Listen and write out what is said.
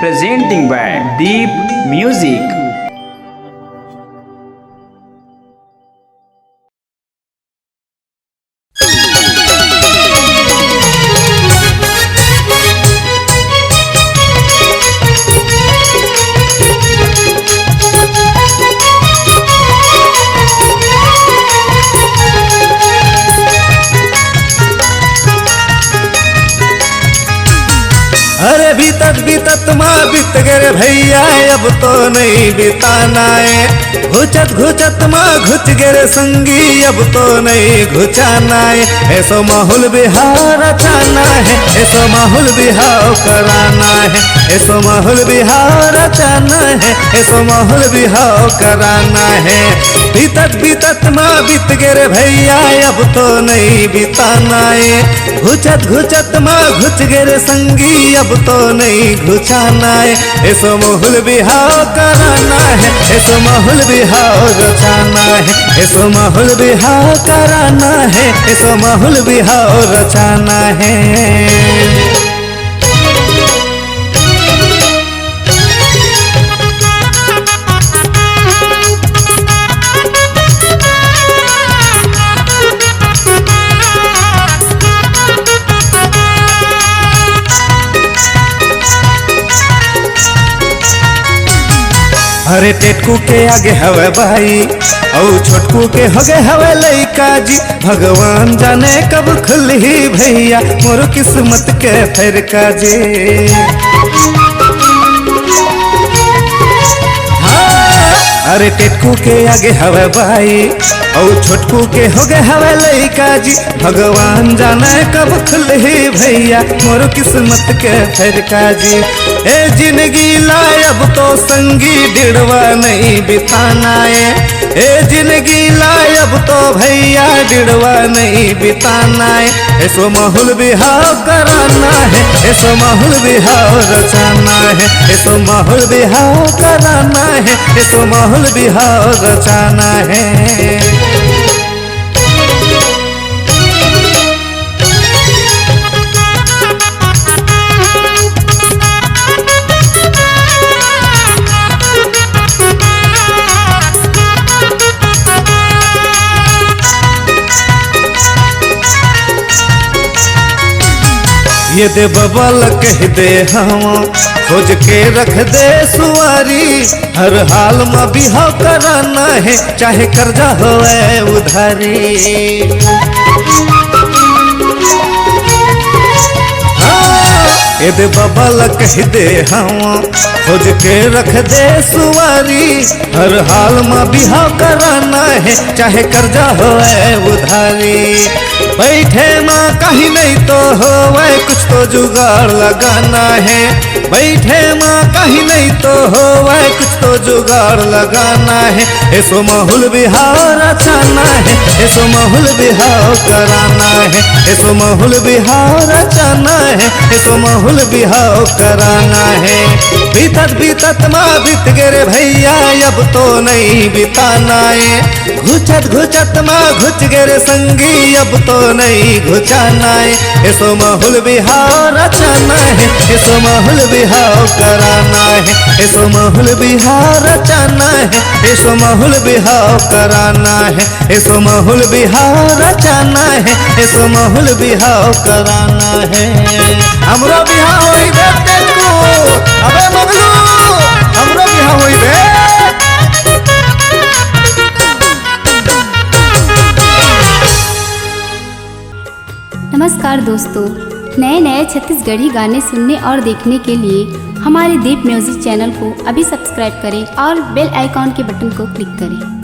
presenting by Deep Music. अरे बीतत माँ बीत गए भैया, अब तो नहीं बिताना है। घुचत माँ घुच गए संगी, अब तो नहीं घुचाना है। ऐसो माहौल बिहार रचाना है, ऐसो माहौल बिहार कराना है। ऐसो माहौल बिहार रचाना है, ऐसो माहौल बिहार कराना है। बीतत माँ बीत गए भैया, अब तो नहीं बिताना है। घुचत माँ घुच गए संगी, अब तो नहीं घुचाना है। ऐसो माहौल बिहार कराना है, ऐसो माहौल बिहार रचाना है। ऐसो माहौल बिहार कराना है, ऐसो माहौल बिहार रचाना है। अरे टेटकू के आगे हवे भाई, और छोटकू के होगे हवे लइका जी। भगवान जाने कब खुली भैया, मोर किस्मत के फरका जी। अरे टेटकू के आगे हवे भाई, और छोटकू के होगे हवे लइका जी। भगवान जाने कब खुली भैया, मोर किस्मत के फरका जी। ए जिंदगी लाए अब तो संगी, डिड़वा नहीं बिताना है। ए जिंदगी लाए अब तो भैया, डिड़वा नहीं बिताना है। ऐसो माहौल बिहार कराना है, ऐसो माहौल बिहार रचाना है। ऐसो माहौल बिहार कराना है, ऐसो माहौल बिहार रचाना है। ये दे बबल कह दे हम, खोज के रख दे सुवारी। हर हाल में बिहाव कराना है, चाहे कर्जा होए उधारी। ये दे बबल कह दे हम, खोज के रख दे सुवारी। हर हाल में बिहाव कराना है, चाहे कर्जा होए उधारी। बैठे माँ कहीं नहीं तो होवे, कुछ तो जुगाड़ लगाना है। बैठे माँ कहीं नहीं तो होवे, कुछ तो जुगाड़ लगाना है। ऐसो माहौल बिहार रचाना है, ऐसो माहौल बिहार कराना है। ऐसो माहौल बिहार रचाना है, ऐसो माहौल बिहार कराना है। बीतत माँ बीत गए भैया, अब तो नहीं बिताना है। घुचत माँ घुच गए संगी, अब तो नहीं घुचाना है। ऐसो माहौल बिहार रचाना है, ऐसो माहौल बिहार कराना है। ऐसो माहौल बिहार रचाना है, ऐसो माहौल बिहार कराना है। ऐसो माहौल बिहार रचाना है, ऐसो माहौल बिहार कराना है। हमरो बिहार होई दे तेजको, अबे मगलू हमरो बिहार होई दे। नमस्कार दोस्तों, नए छत्तीसगढ़ी गाने सुनने और देखने के लिए हमारे दीप म्यूजिक चैनल को अभी सब्सक्राइब करें और बेल आइकॉन के बटन को क्लिक करें।